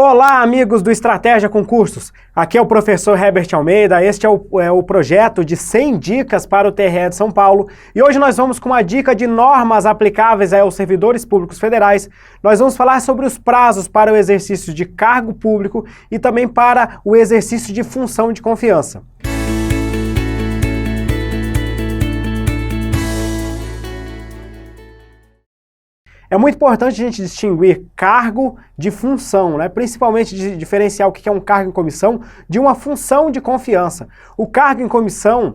Olá, amigos do Estratégia Concursos. Aqui é o professor Herbert Almeida. Este é o projeto de 100 dicas para o TRE de São Paulo. E hoje nós vamos com uma dica de normas aplicáveis aos servidores públicos federais. Nós vamos falar sobre os prazos para o exercício de cargo público e também para o exercício de função de confiança. É muito importante a gente distinguir cargo de função, né? Principalmente de diferenciar o que é um cargo em comissão de uma função de confiança. O cargo em comissão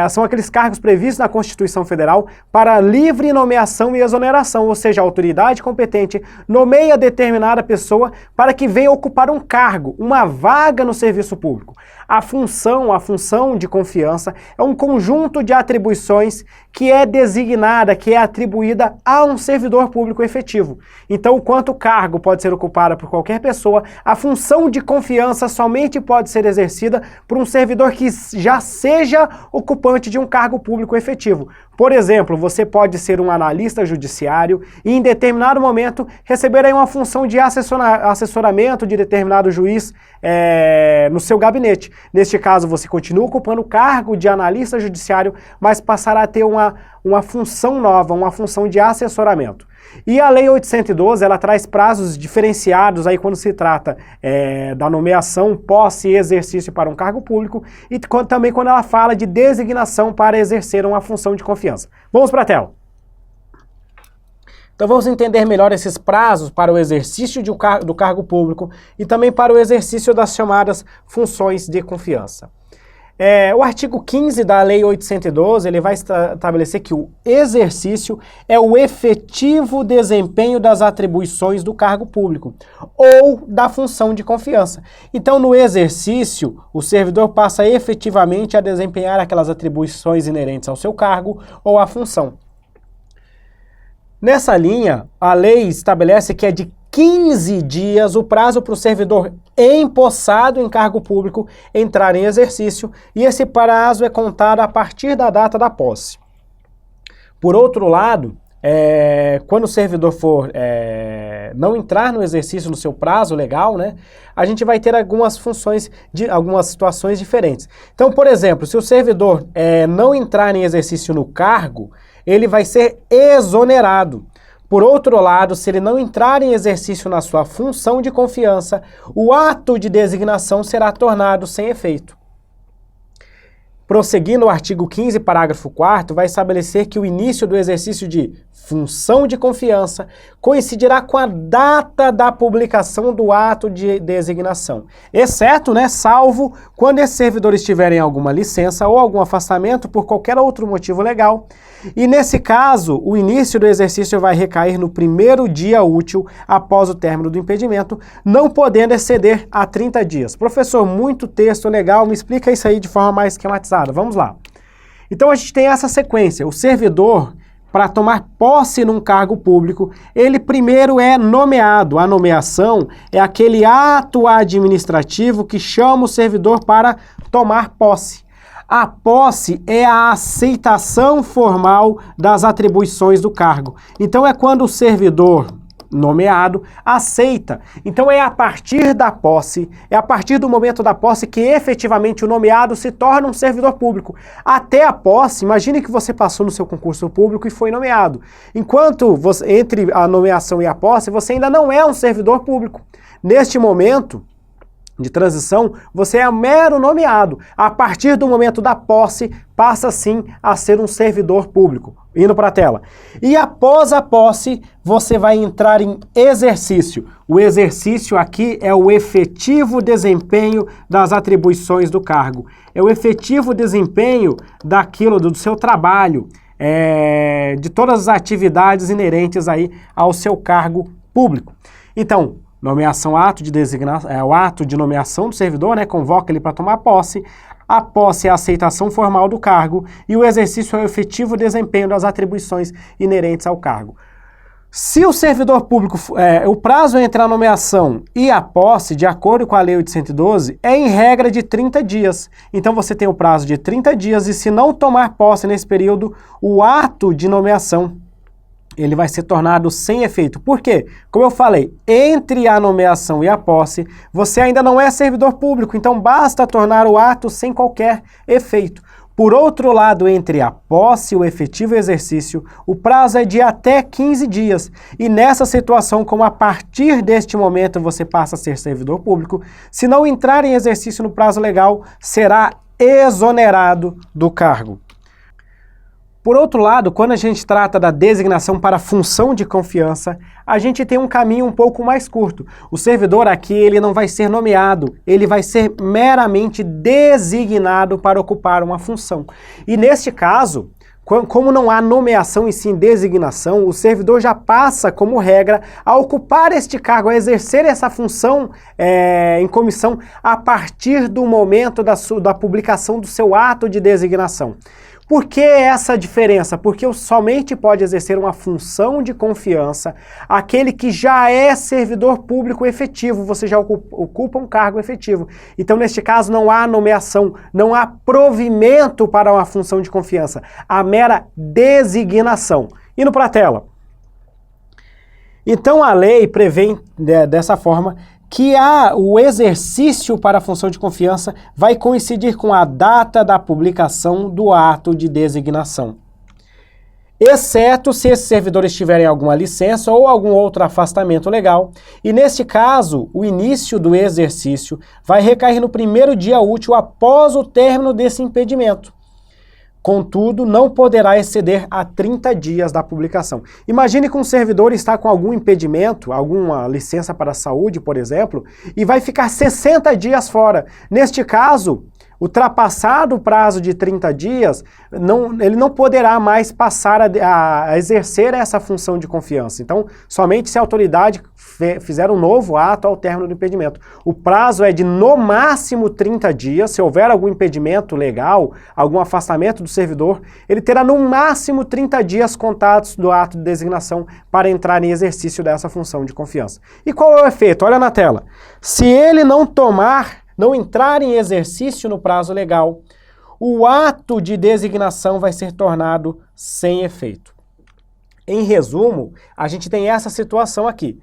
são aqueles cargos previstos na Constituição Federal para livre nomeação e exoneração, ou seja, a autoridade competente nomeia determinada pessoa para que venha ocupar um cargo, uma vaga no serviço público. A função de confiança é um conjunto de atribuições que é designada, que é atribuída a um servidor público efetivo. Então, enquanto o cargo pode ser ocupado por qualquer pessoa, a função de confiança somente pode ser exercida por um servidor que já seja ocupante de um cargo público efetivo. Por exemplo, você pode ser um analista judiciário e em determinado momento receber aí uma função de assessoramento de determinado juiz no seu gabinete. Neste caso, você continua ocupando o cargo de analista judiciário, mas passará a ter uma função nova, uma função de assessoramento. E a Lei 812, ela traz prazos diferenciados aí quando se trata da nomeação, posse e exercício para um cargo público e também quando ela fala de designação para exercer uma função de confiança. Vamos para a tela. Então vamos entender melhor esses prazos para o exercício do cargo público e também para o exercício das chamadas funções de confiança. O artigo 15 da Lei 812, ele vai estabelecer que o exercício é o efetivo desempenho das atribuições do cargo público ou da função de confiança. Então, no exercício, o servidor passa efetivamente a desempenhar aquelas atribuições inerentes ao seu cargo ou à função. Nessa linha, a lei estabelece que é de 15 dias o prazo para o servidor empossado em cargo público entrar em exercício e esse prazo é contado a partir da data da posse. Por outro lado, quando o servidor for não entrar no exercício no seu prazo legal, né, a gente vai ter algumas situações diferentes. Então, por exemplo, se o servidor não entrar em exercício no cargo, ele vai ser exonerado. Por outro lado, se ele não entrar em exercício na sua função de confiança, o ato de designação será tornado sem efeito. Prosseguindo, o artigo 15, parágrafo 4º, vai estabelecer que o início do exercício de função de confiança coincidirá com a data da publicação do ato de designação, exceto, salvo quando esse servidor estiver em alguma licença ou algum afastamento por qualquer outro motivo legal. E nesse caso, o início do exercício vai recair no primeiro dia útil após o término do impedimento, não podendo exceder a 30 dias. Professor, muito texto legal, me explica isso aí de forma mais esquematizada. Vamos lá. Então a gente tem essa sequência. O servidor, para tomar posse num cargo público, ele primeiro é nomeado. A nomeação é aquele ato administrativo que chama o servidor para tomar posse. A posse é a aceitação formal das atribuições do cargo. Então é quando o servidor nomeado aceita. Então é a partir da posse, é a partir do momento da posse que efetivamente o nomeado se torna um servidor público. Até a posse, imagine que você passou no seu concurso público e foi nomeado. Enquanto entre a nomeação e a posse, você ainda não é um servidor público. Neste momento de transição, você é mero nomeado. A partir do momento da posse, passa sim a ser um servidor público. Indo para a tela. E após a posse, você vai entrar em exercício. O exercício aqui é o efetivo desempenho das atribuições do cargo. É o efetivo desempenho do seu trabalho, de todas as atividades inerentes aí ao seu cargo público. Então, nomeação, ato de designação, o ato de nomeação do servidor, convoca ele para tomar posse. A posse é a aceitação formal do cargo e o exercício é o efetivo desempenho das atribuições inerentes ao cargo. Se o servidor público, o prazo entre a nomeação e a posse, de acordo com a Lei 812, é em regra de 30 dias. Então você tem o prazo de 30 dias e se não tomar posse nesse período, o ato de nomeação ele vai ser tornado sem efeito. Por quê? Como eu falei, entre a nomeação e a posse, você ainda não é servidor público, então basta tornar o ato sem qualquer efeito. Por outro lado, entre a posse e o efetivo exercício, o prazo é de até 15 dias. E nessa situação, como a partir deste momento você passa a ser servidor público, se não entrar em exercício no prazo legal, será exonerado do cargo. Por outro lado, quando a gente trata da designação para função de confiança, a gente tem um caminho um pouco mais curto. O servidor aqui, ele não vai ser nomeado, ele vai ser meramente designado para ocupar uma função. E neste caso, como não há nomeação e sim designação, o servidor já passa, como regra, a ocupar este cargo, a exercer essa função em comissão a partir do momento da publicação do seu ato de designação. Por que essa diferença? Porque somente pode exercer uma função de confiança aquele que já é servidor público efetivo, você já ocupa um cargo efetivo. Então, neste caso, não há nomeação, não há provimento para uma função de confiança, há mera designação. Indo para a tela. Então, a lei prevê dessa forma que o exercício para a função de confiança vai coincidir com a data da publicação do ato de designação, exceto se esses servidores tiverem alguma licença ou algum outro afastamento legal, e neste caso, o início do exercício vai recair no primeiro dia útil após o término desse impedimento. Contudo, não poderá exceder a 30 dias da publicação. Imagine que um servidor está com algum impedimento, alguma licença para a saúde, por exemplo, e vai ficar 60 dias fora. Neste caso, ultrapassado o prazo de 30 dias, ele não poderá mais passar a exercer essa função de confiança. Então, somente se a autoridade fizer um novo ato ao término do impedimento. O prazo é de no máximo 30 dias. Se houver algum impedimento legal, algum afastamento do servidor, ele terá no máximo 30 dias contados do ato de designação para entrar em exercício dessa função de confiança. E qual é o efeito? Olha na tela. Se ele não entrar em exercício no prazo legal, o ato de designação vai ser tornado sem efeito. Em resumo, a gente tem essa situação aqui.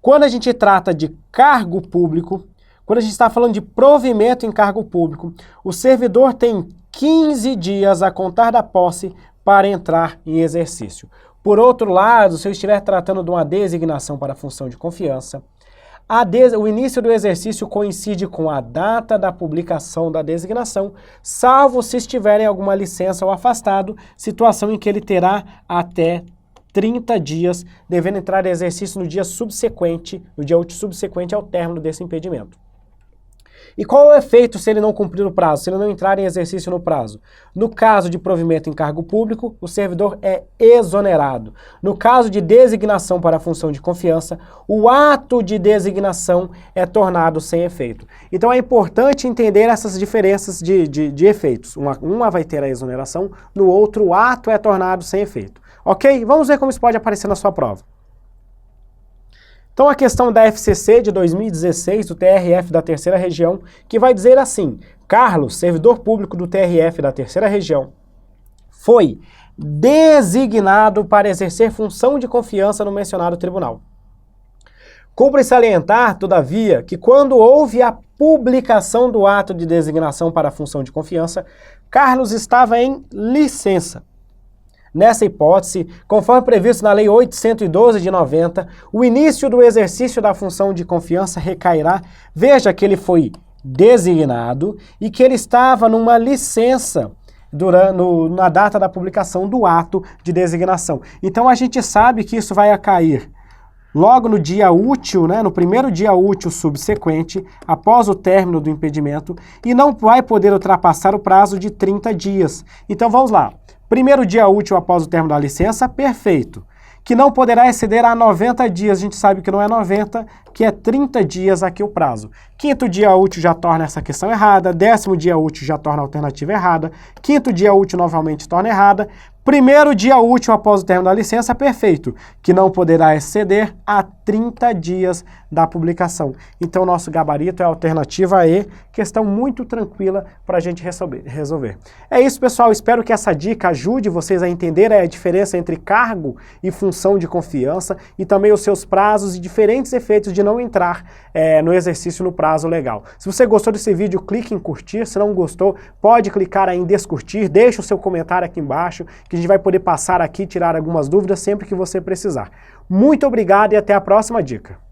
Quando a gente trata de cargo público, quando a gente está falando de provimento em cargo público, o servidor tem 15 dias a contar da posse para entrar em exercício. Por outro lado, se eu estiver tratando de uma designação para a função de confiança, o início do exercício coincide com a data da publicação da designação, salvo se estiverem alguma licença ou afastado, situação em que ele terá até 30 dias, devendo entrar em exercício no dia subsequente, no dia útil subsequente ao término desse impedimento. E qual é o efeito se ele não cumprir o prazo, se ele não entrar em exercício no prazo? No caso de provimento em cargo público, o servidor é exonerado. No caso de designação para a função de confiança, o ato de designação é tornado sem efeito. Então é importante entender essas diferenças de efeitos. Uma vai ter a exoneração, no outro o ato é tornado sem efeito. Ok? Vamos ver como isso pode aparecer na sua prova. Então a questão da FCC de 2016, do TRF da Terceira Região, que vai dizer assim: Carlos, servidor público do TRF da Terceira Região, foi designado para exercer função de confiança no mencionado tribunal. Cumpre salientar, todavia, que quando houve a publicação do ato de designação para a função de confiança, Carlos estava em licença. Nessa hipótese, conforme previsto na Lei 812 de 90, o início do exercício da função de confiança recairá, veja que ele foi designado e que ele estava numa licença na data da publicação do ato de designação. Então a gente sabe que isso vai cair logo no dia útil, no primeiro dia útil subsequente, após o término do impedimento, e não vai poder ultrapassar o prazo de 30 dias. Então vamos lá. Primeiro dia útil após o término da licença, perfeito. Que não poderá exceder a 90 dias, a gente sabe que não é 90, que é 30 dias aqui o prazo. Quinto dia útil já torna essa questão errada, 10º dia útil já torna a alternativa errada, quinto dia útil novamente torna errada, Primeiro dia útil após o término da licença, perfeito, que não poderá exceder a 30 dias da publicação. Então, nosso gabarito é a alternativa E, questão muito tranquila para a gente resolver. É isso, pessoal. Espero que essa dica ajude vocês a entenderem a diferença entre cargo e função de confiança e também os seus prazos e diferentes efeitos de não entrar no exercício no prazo legal. Se você gostou desse vídeo, clique em curtir. Se não gostou, pode clicar aí em descurtir. Deixa o seu comentário aqui embaixo, que a gente vai poder passar aqui e tirar algumas dúvidas sempre que você precisar. Muito obrigado e até a próxima dica.